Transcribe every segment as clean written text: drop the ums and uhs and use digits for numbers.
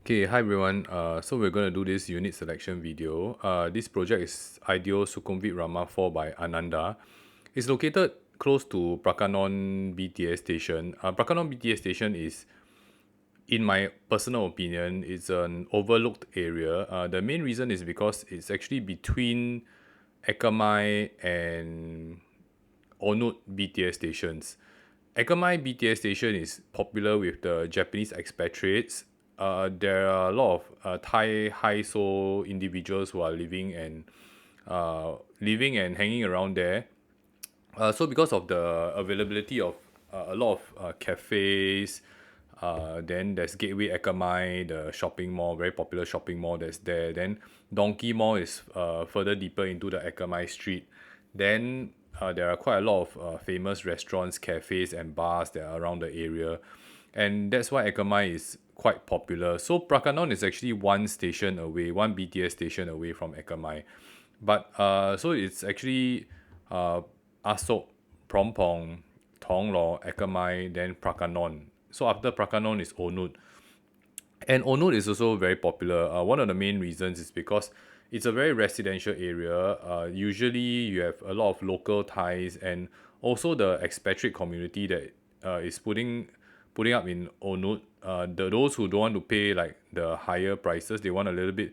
Okay, hi everyone. So we're going to do this unit selection video. This project is Ideo Sukhumvit Rama 4 by Ananda. It's located close to Prakanon BTS station. Prakanon BTS station is, in my personal opinion, it's an overlooked area. The main reason is because it's actually between Ekamai and Onut BTS stations. Ekamai BTS station is popular with the Japanese expatriates. There are a lot of Thai high soul individuals who are living and hanging around there. So because of the availability of a lot of cafes, then there's Gateway Ekamai, the shopping mall, very popular shopping mall that's there. Then Donkey Mall is further deeper into the Ekamai street. Then there are quite a lot of famous restaurants, cafes, and bars that are around the area, and that's why Ekamai is quite popular. So Prakanon is actually one station away, one BTS station away from Ekamai, but so it's actually uh, Asok, Prompong, Tonglo, Ekamai, then Prakanon. So after Prakanon is Onut. And Onut is also very popular. One of the main reasons is because it's a very residential area. Usually, you have a lot of local ties and also the expatriate community that is putting up in Onut. Those who don't want to pay like the higher prices, they want a little bit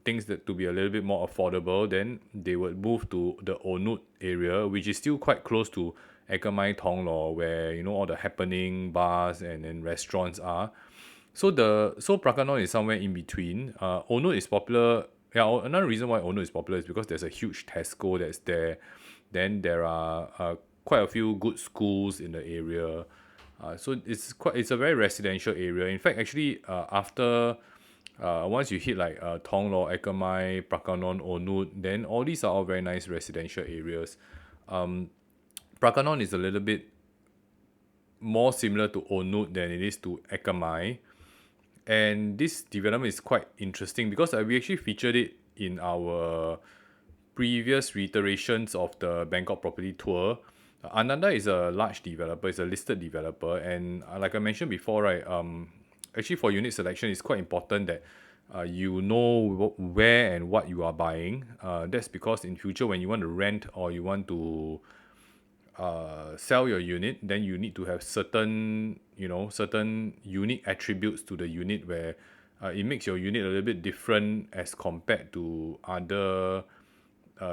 things that to be a little bit more affordable. Then they would move to the Onut area, which is still quite close to Ekamai Tonglo, where all the happening bars and restaurants are. So Prakanon is somewhere in between. Ono is popular. Yeah, another reason why Ono is popular is because there's a huge Tesco that's there. Then there are quite a few good schools in the area. So it's a very residential area. In fact, actually, after once you hit like Tonglo, Ekamai, Prakanon, Onut, then all these are all very nice residential areas. Prakanon is a little bit more similar to Onut than it is to Ekamai. And this development is quite interesting because we actually featured it in our previous reiterations of the Bangkok property tour. Ananda is a large developer, it's a listed developer, and like I mentioned before, right, actually for unit selection, it's quite important that you know where and what you are buying. That's because in future when you want to rent or you want to sell your unit, then you need to have certain unique attributes to the unit where it makes your unit a little bit different as compared to other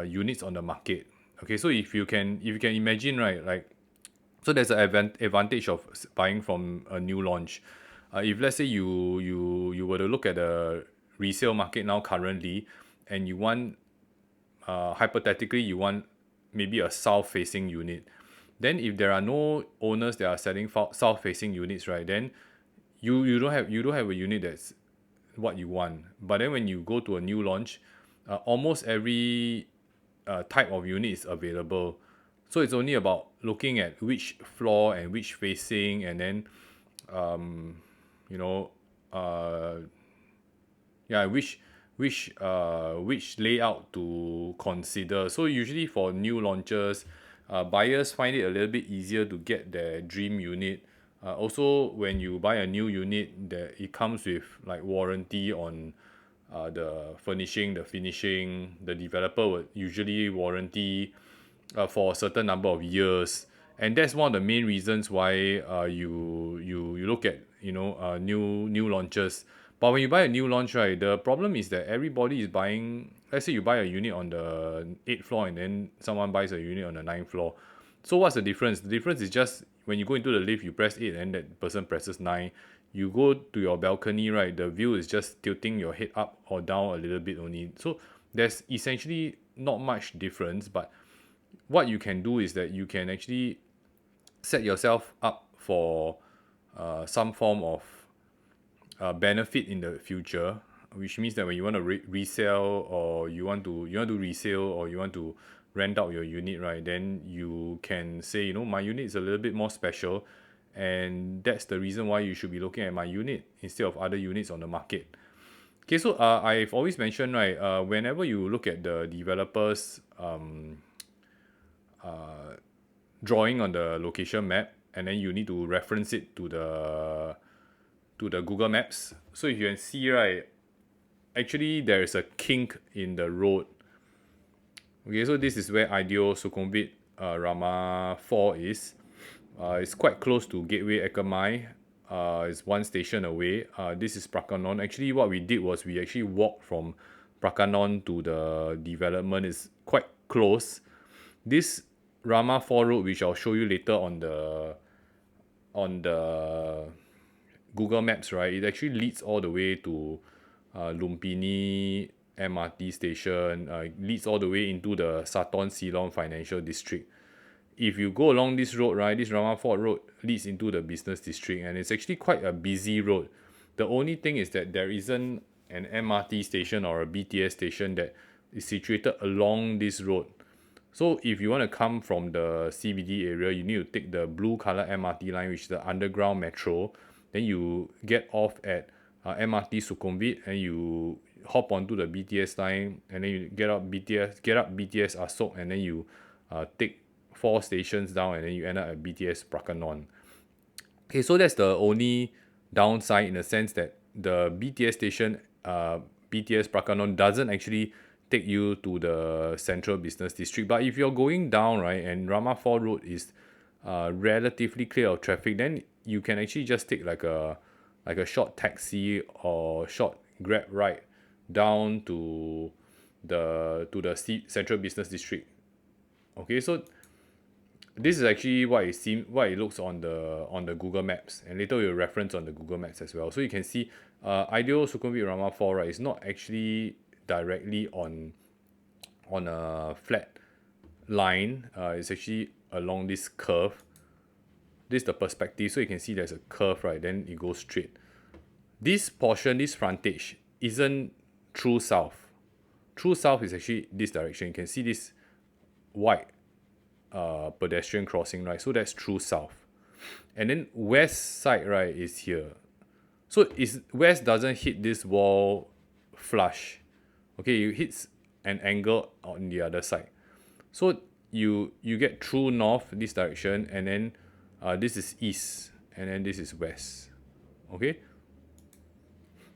units on the market. Okay, so if you can imagine, right, like, so there's an advantage of buying from a new launch. If let's say you were to look at the resale market now currently, and you want hypothetically you want maybe a south facing unit, then if there are no owners that are selling south facing units, right, then you don't have a unit that's what you want. But then when you go to a new launch, almost every type of unit is available. So it's only about looking at which floor and which facing, and then you know uh, yeah, which layout to consider. So usually for new launches, buyers find it a little bit easier to get their dream unit. Also, when you buy a new unit, that it comes with like warranty on the furnishing, the finishing. The developer would usually warranty for a certain number of years, and that's one of the main reasons why you look at new launches. But when you buy a new launch, right, the problem is that everybody is buying. Let's say you buy a unit on the 8th floor, and then someone buys a unit on the 9th floor. So what's the difference? The difference is just when you go into the lift, you press 8, and that person presses 9. You go to your balcony, right? The view is just tilting your head up or down a little bit only. So there's essentially not much difference. But what you can do is that you can actually set yourself up for some form of benefit in the future, which means that when you want to resell, or you want to resale, or you want to rent out your unit, right? Then you can say, my unit is a little bit more special, and that's the reason why you should be looking at my unit instead of other units on the market. Okay, so I've always mentioned, right, whenever you look at the developers drawing on the location map, and then you need to reference it to to the Google Maps. So if you can see, right, actually there is a kink in the road. Okay, so this is where Ideo Sukhumvit Rama 4 is. It's quite close to Gateway Ekamai. It's one station away. This is Prakanon. Actually, what we did was we actually walked from Prakanon to the development. It's quite close. This Rama 4 road, which I'll show you later on the Google Maps, right, it actually leads all the way to Lumpini MRT station, leads all the way into the Saton Silom Financial District. If you go along this road, right, this Rama Fort Road leads into the business district, and it's actually quite a busy road. The only thing is that there isn't an MRT station or a BTS station that is situated along this road. So if you want to come from the CBD area, you need to take the blue color MRT line, which is the underground metro. Then you get off at MRT Sukhumvit, and you hop onto the BTS line, and then you get up BTS Asok, and then you take 4 stations down, and then you end up at BTS Prakanon. Okay, so that's the only downside, in the sense that the BTS station, BTS Prakanon, doesn't actually take you to the central business district. But if you're going down, right, and Rama 4 road is relatively clear of traffic, then you can actually just take like a short taxi or short Grab ride down to the central business district. Okay, so this is actually what it looks on the Google Maps, and later we'll reference on the Google Maps as well. So you can see Ideo Sukhumvit Rama 4, right, is not actually directly on a flat line. It's actually along this curve. This is the perspective, so you can see there's a curve, right, then it goes straight. This portion, this frontage, isn't true south. True south is actually this direction. You can see this white pedestrian crossing, right? So that's true south. And then west side, right, is here. So west doesn't hit this wall flush. Okay, it hits an angle on the other side. So you get true north this direction, and then this is east, and then this is west. Okay,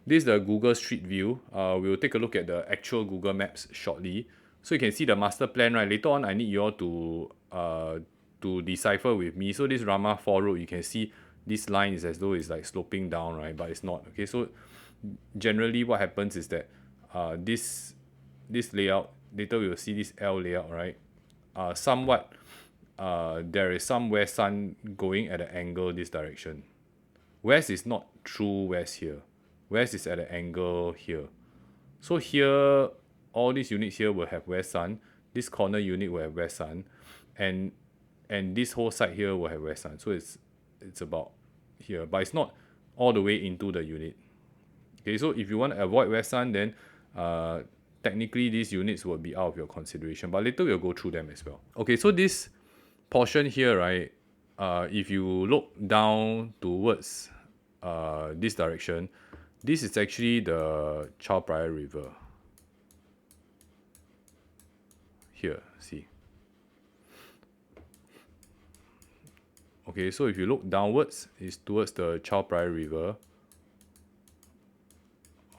this is the Google Street View. We'll take a look at the actual Google Maps shortly. So you can see the master plan, right? Later on, I need you all to decipher with me. So this Rama 4 road, you can see this line is as though it's like sloping down, right? But it's not. Okay, so generally what happens is that this layout, later we will see this L layout, right? Somewhat there is some west sun going at an angle this direction. West is not true west here. West is at an angle here. So here, all these units here will have west sun. This corner unit will have west sun, and this whole side here will have west sun. So it's about here, but it's not all the way into the unit. Okay, so if you want to avoid west sun, then technically these units will be out of your consideration, but later we'll go through them as well. Okay, so this portion here, right, if you look down towards this direction, this is actually the Chao Phraya River. Here, see. Okay, so if you look downwards, it's towards the Chao Phraya River.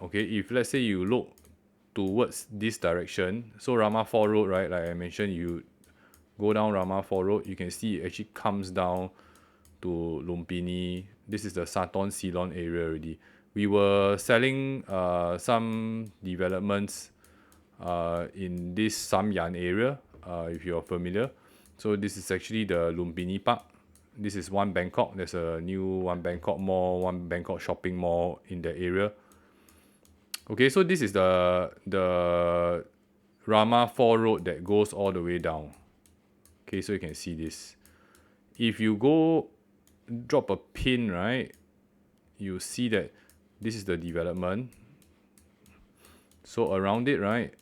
Okay, if let's say you look towards this direction, so Rama 4 road, right, like I mentioned, you go down Rama 4 road, you can see it actually comes down to Lumpini. This is the Saton Silon area already. We were selling some developments in this Samyan area, if you're familiar. So this is actually the Lumpini Park. This is One Bangkok. There's a new One Bangkok mall, One Bangkok shopping mall in the area. Okay, so this is the Rama 4 road that goes all the way down. Okay, so you can see this. If you go drop a pin, right, you see that this is the development. So around it, right,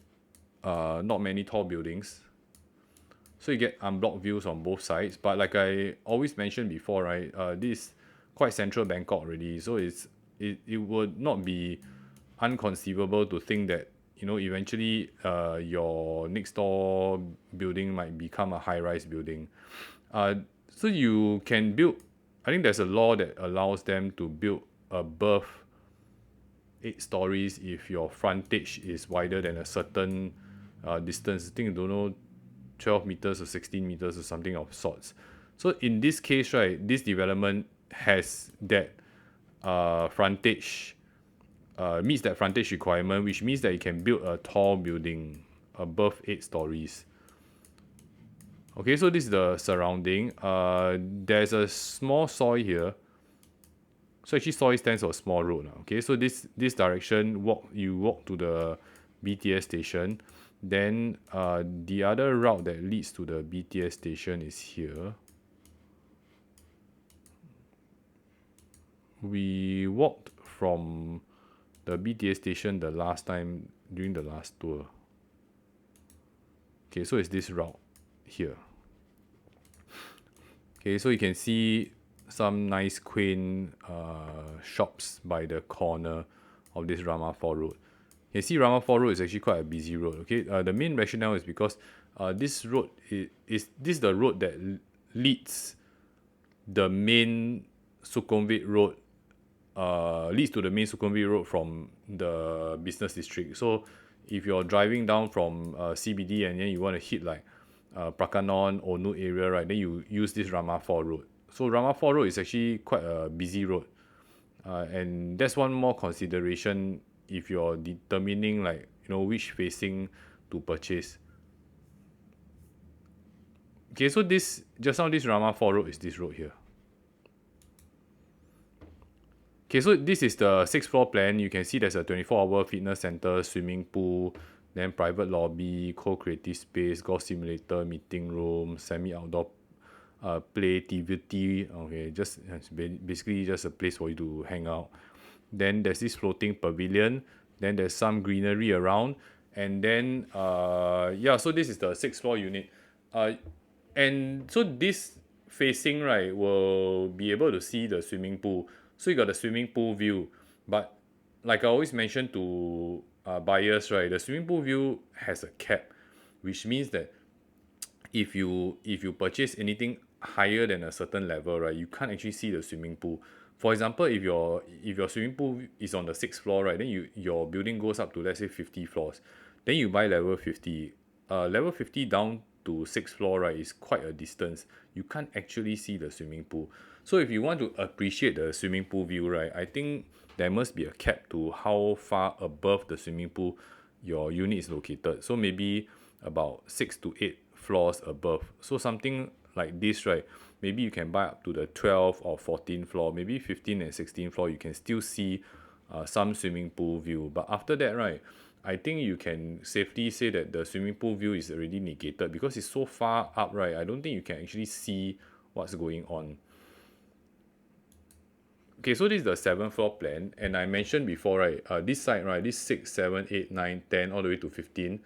not many tall buildings. So you get unblocked views on both sides. But like I always mentioned before, right, this is quite central Bangkok already. So it would not be unconceivable to think that, you know, eventually your next door building might become a high-rise building. So you can build, I think there's a law that allows them to build above 8 stories if your frontage is wider than a certain distance. I think, don't know, 12 meters or 16 meters or something of sorts. So in this case, right, this development has that frontage, meets that frontage requirement, which means that you can build a tall building above 8 stories. Okay, so this is the surrounding. There's a small soil here. So actually soil stands for small road. Okay, so this direction, you walk to the BTS station. Then the other route that leads to the BTS station is here. We walked from the BTS station the last time during the last tour. Okay, so it's this route here. Okay, so you can see some nice quaint shops by the corner of this Rama 4 road. You can see Rama 4 road is actually quite a busy road. Okay, the main rationale is because this road is the road that leads the main Sukhumvit road, leads to the main Sukhumvit road from the business district. So if you're driving down from CBD and then you want to hit like Prakanon or Onu area, right, then you use this Rama 4 road. So Rama 4 road is actually quite a busy road, and that's one more consideration if you're determining, like, which facing to purchase. Okay, so this just now this Rama 4 road is this road here. Okay, so this is the 6th floor plan. You can see there's a 24-hour fitness center, swimming pool, then private lobby, co-creative space, golf simulator, meeting room, semi-outdoor play, TV. Okay, basically just a place for you to hang out. Then there's this floating pavilion. Then there's some greenery around. And then, so this is the 6th floor unit. And so this facing, right, will be able to see the swimming pool. So you got the swimming pool view. But like I always mention to buyers, right, the swimming pool view has a cap, which means that if you purchase anything higher than a certain level, right, you can't actually see the swimming pool. For example, if your swimming pool is on the 6th floor, right, then your building goes up to, let's say, 50 floors. Then you buy level 50. Level 50 down to 6th floor, right, is quite a distance. You can't actually see the swimming pool. So if you want to appreciate the swimming pool view, right, I think there must be a cap to how far above the swimming pool your unit is located. So maybe about 6 to 8 floors above. So something like this, right, maybe you can buy up to the 12th or 14th floor, maybe 15th and 16th floor, you can still see some swimming pool view. But after that, right, I think you can safely say that the swimming pool view is already negated because it's so far up, right? I don't think you can actually see what's going on. Okay, so this is the 7th floor plan, and I mentioned before, right, this side, right, this 6, 7, 8, 9, 10, all the way to 15,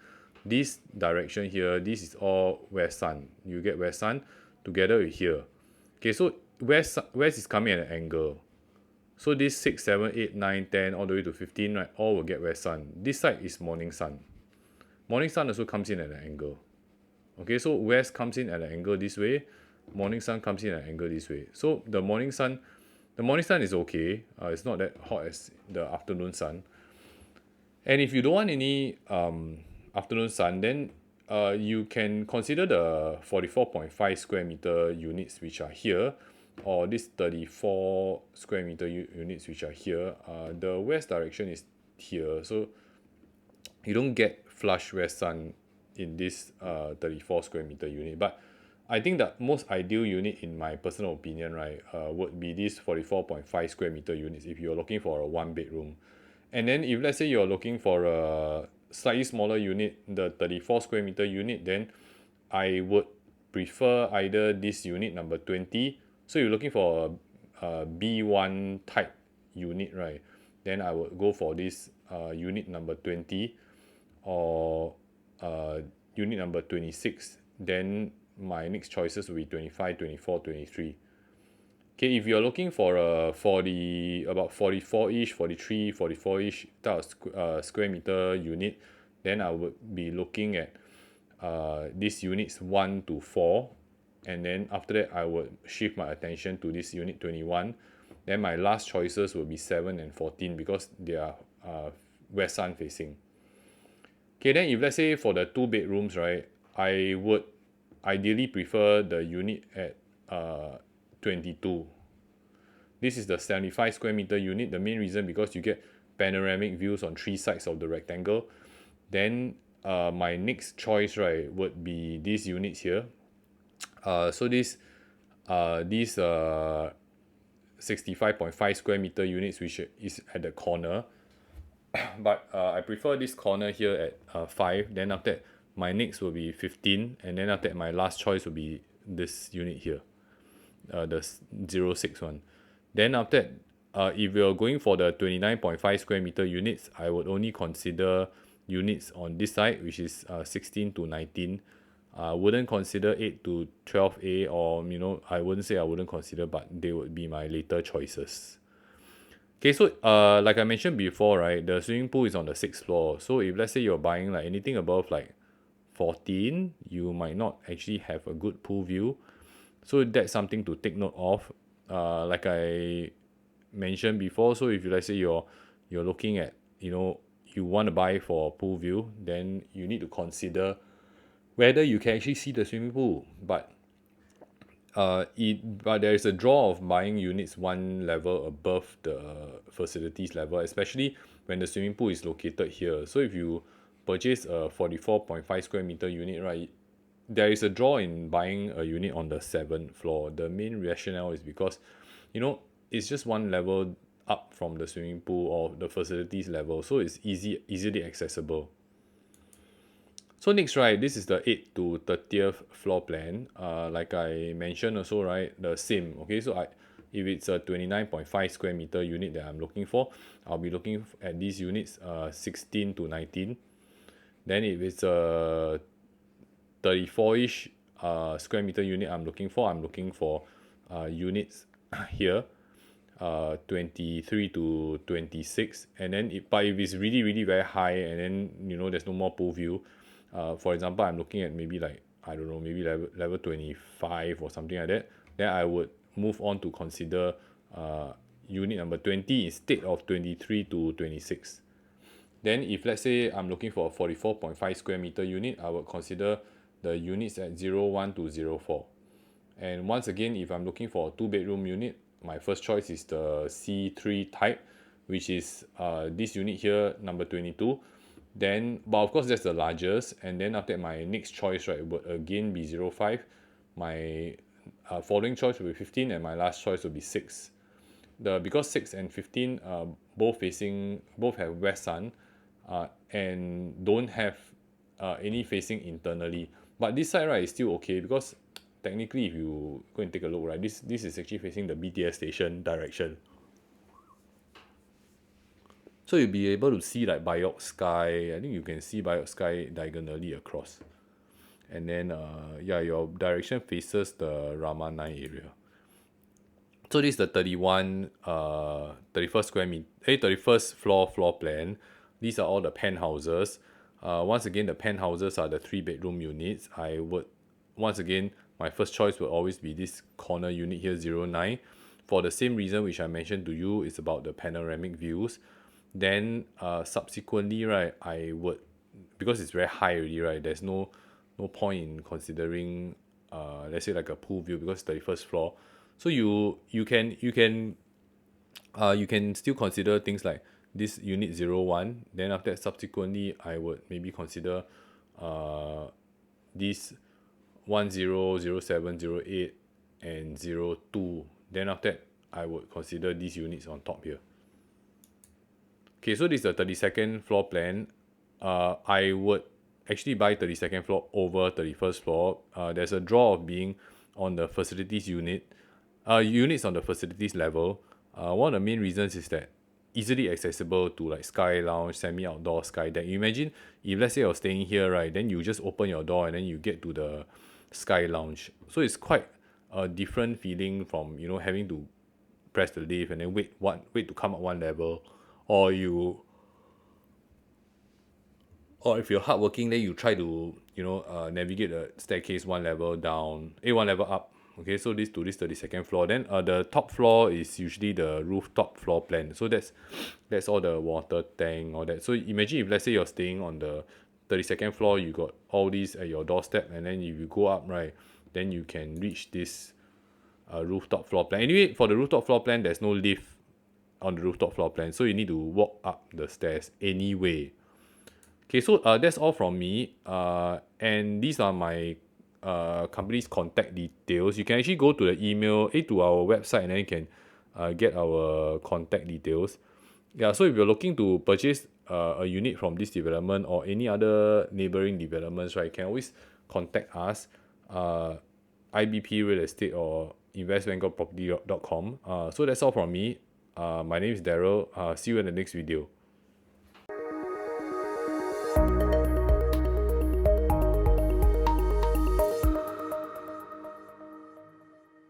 this direction here, this is all west sun. You get west sun together with here. Okay, so west is coming at an angle. So this 6, 7, 8, 9, 10, all the way to 15, right, all will get west sun. This side is morning sun. Morning sun also comes in at an angle. Okay, so west comes in at an angle this way. Morning sun comes in at an angle this way. So the morning sun is okay. It's not that hot as the afternoon sun. And if you don't want any afternoon sun, then you can consider the 44.5 square meter units which are here, or this 34 square meter units which are here. The west direction is here, so you don't get flush west sun in this 34 square meter unit. But I think the most ideal unit, in my personal opinion, right, would be this 44.5 square meter units if you're looking for a 1 bedroom. And then if let's say you're looking for a slightly smaller unit, the 34 square meter unit, then I would prefer either this unit number 20. So you're looking for a B1 type unit, right? Then I would go for this unit number 20 or unit number 26. Then my next choices will be 25, 24, 23. Okay, if you're looking for a about 44-ish, 43, 44-ish type of square meter unit, then I would be looking at these units 1 to 4, and then after that I would shift my attention to this unit 21. Then my last choices will be 7 and 14 because they are west sun facing. Okay, then if let's say for the two bedrooms, right, I would ideally prefer the unit at 22. This is the 75 square meter unit. The main reason because you get panoramic views on three sides of the rectangle. Then my next choice, right, would be these units here. So these 65.5 square meter units, which is at the corner. But I prefer this corner here at 5. Then after that, my next will be 15. And then after that, my last choice will be this unit here, the 06 one. Then after that, if you're going for the 29.5 square meter units, I would only consider units on this side, which is 16 to 19. Wouldn't consider 8 to 12A, or I wouldn't say I wouldn't consider, but they would be my later choices. Okay, so like I mentioned before, right, the swimming pool is on the sixth floor. So if let's say you're buying like anything above like 14, you might not actually have a good pool view. So that's something to take note of. Like I mentioned before, so if you let's say you're looking at you want to buy for pool view, then you need to consider whether you can actually see the swimming pool. But there is a draw of buying units one level above the facilities level, especially when the swimming pool is located here. So if you purchase a 44.5 square meter unit, right, there is a draw in buying a unit on the seventh floor. The main rationale is because it's just one level up from the swimming pool or the facilities level, so it's easily accessible. So next, right, this is the 8th to 30th floor plan. Like I mentioned also, right, the same. Okay, so if it's a 29.5 square meter unit that I'm looking for, I'll be looking at these units 16 to 19. Then if it's a 34-ish square meter unit I'm looking for units here 23 to 26. And then but if it's really really very high and then there's no more pool view, for example, I'm looking at maybe like, I don't know, maybe level 25 or something like that, then I would move on to consider unit number 20 instead of 23 to 26. Then if let's say I'm looking for a 44.5 square meter unit, I would consider the units at 01 to 04. And once again, if I'm looking for a 2 bedroom unit, my first choice is the C3 type, which is this unit here, number 22. Then, but of course that's the largest. And then after that, my next choice, right, would again be 05. My following choice will be 15, and my last choice will be 6. Because 6 and 15 both have west sun, and don't have any facing internally. But this side, right, is still okay because technically if you go and take a look, right, this is actually facing the BTS station direction. So you'll be able to see like Bayok Sky. I think you can see Bayok Sky diagonally across. And then your direction faces the Rama 9 area. So this is the 31st floor plan. These are all the penthouses. Once again, the penthouses are the 3 bedroom units. Once again, my first choice will always be this corner unit here, 09. For the same reason which I mentioned to you, it's about the panoramic views. Then subsequently, right, I would, because it's very high already, right, there's no point in considering let's say like a pool view because 31st floor. So you can still consider things like this unit 01. Then after that, subsequently I would maybe consider this 10, 07, 08 and 02. Then after that, I would consider these units on top here. Okay, so this is the 32nd floor plan. I would actually buy 32nd floor over 31st floor. There's a draw of being on the facilities units on the facilities level. One of the main reasons is that easily accessible to like sky lounge, semi-outdoor sky deck. You imagine if let's say you're staying here, right, then you just open your door and then you get to the sky lounge. So it's quite a different feeling from having to press the lift and then wait to come up one level, or if you're hardworking, then you try to navigate the staircase one level up. Okay, so this to this 32nd floor. Then the top floor is usually the rooftop floor plan. So that's all the water tank, all that. So imagine if let's say you're staying on the 32nd floor, you got all these at your doorstep, and then if you go up, right, then you can reach this rooftop floor plan. Anyway, for the rooftop floor plan, there's no lift on the rooftop floor plan, so you need to walk up the stairs anyway. Okay, so that's all from me. And these are my company's contact details. You can actually go to the email, to our website, and then you can get our contact details. Yeah, so if you're looking to purchase a unit from this development or any other neighboring developments, right, you can always contact us, IBP Real Estate or investbangkokproperty.com. So that's all from me. My name is Daryl. See you in the next video.